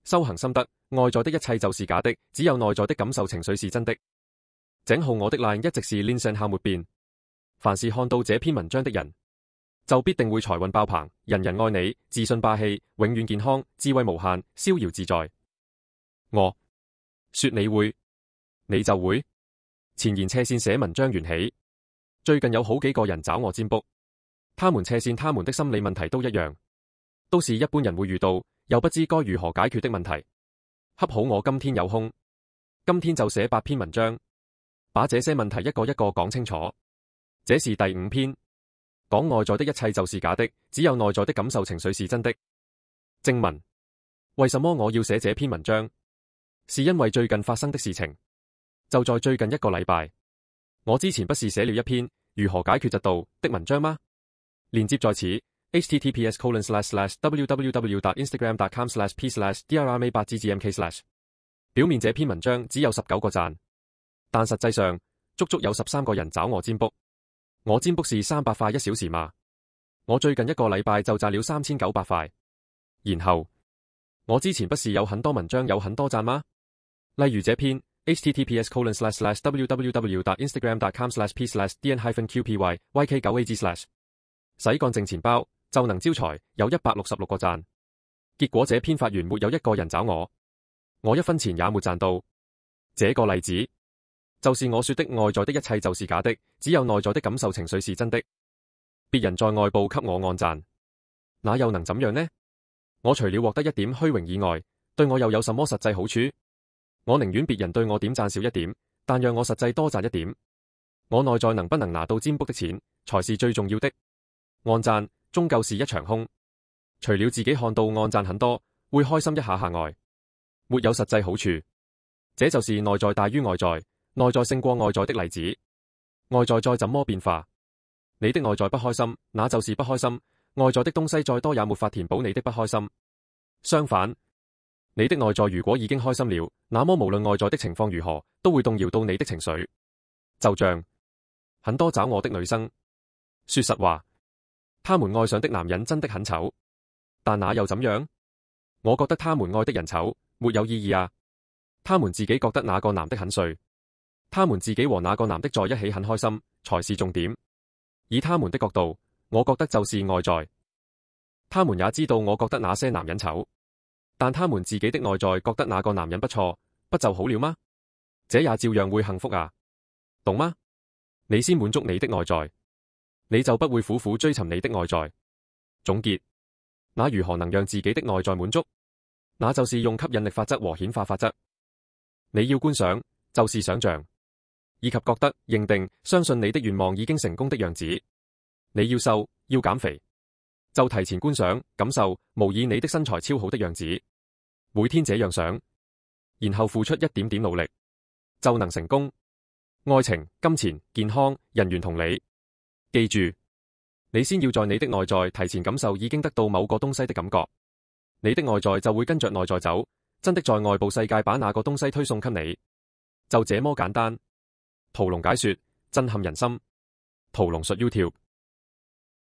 修行心得，外在的一切就是假的，只有內在的感受情緒是真的。井號我的 line 一直是 Linsan 下沒變。凡是看到這篇文章的人，就必定會財運爆棚，人人愛你，自信霸氣，永遠健康，智慧無限，逍遙自在。我說你會，你就會。前言斜線寫文章緣起，最近有好幾個人找我占卜，他們斜線他們的心理問題都一樣，都是一般人會遇到，又不知該如何解決的問題。恰好我今天有空，今天就寫8篇文章，把這些問題一個一個講清楚。這是第5篇，講外在的一切就是假的，只有內在的感受情緒是真的。正文：為什麼我要寫這篇文章？是因為最近發生的事情。就在最近1個禮拜，我之前不是寫了一篇如何解決嫉妒的文章嗎？連接在此 https://www.instagram.com/p/drma8ggmk/。表面這篇文章只有19個讚，但實際上足足有13個人找我占卜。我占卜是300塊1小時嘛？我最近1個禮拜就賺了3900塊。然後我之前不是有很多文章有很多讚嗎？例如這篇 https://www.instagram.com/p/dn-qpyk9ag/ 洗乾淨錢包就能招財，有166個讚。結果這篇發完沒有1個人找我，我1分錢也沒賺到。這個例子就是我說的外在的一切就是假的，只有內在的感受情緒是真的。別人在外部給我按讚，那又能怎樣呢？我除了獲得一點虛榮以外，對我又有什麼實際好處？我寧願別人對我點讚少一點，但讓我實際多賺一點。我內在能不能拿到占卜的錢，才是最重要的。按讚終究是一場空，除了自己看到按讚很多，會開心一下下外，沒有實際好處。這就是內在大於外在，內在勝過外在的例子。外在再怎麼變化，你的內在不開心，那就是不開心。外在的東西再多也沒法填補你的不開心。相反，你的內在如果已經開心了，那麼無論外在的情況如何，都會動搖到你的情緒。就像很多找我的女生，說實話，她們愛上的男人真的很醜，但那又怎樣？我覺得她們愛的人醜，沒有意義啊。她們自己覺得那個男的很帥，她們自己和那個男的在一起很開心，才是重點。以她們的角度，我覺得就是外在。她們也知道我覺得那些男人醜，但他們自己的內在覺得那個男人不錯，不就好了嗎？這也照樣會幸福啊，懂嗎？你先滿足你的內在，你就不會苦苦追尋你的外在。總結，那如何能讓自己的內在滿足？那就是用吸引力法則和顯化法則。你要觀想，就是想象，以及覺得、認定、相信你的願望已經成功的樣子。你要瘦，要減肥，就提前觀想、感受、模擬你的身材超好的樣子。每天這樣想，然後付出一點點努力，就能成功。愛情、金錢、健康、人緣同理。記住，你先要在你的內在提前感受已經得到某個東西的感覺，你的外在就會跟着內在走，真的在外部世界把那個東西推送給你。就這麼簡單。屠龍解說，震撼人心。屠龍術 YouTube。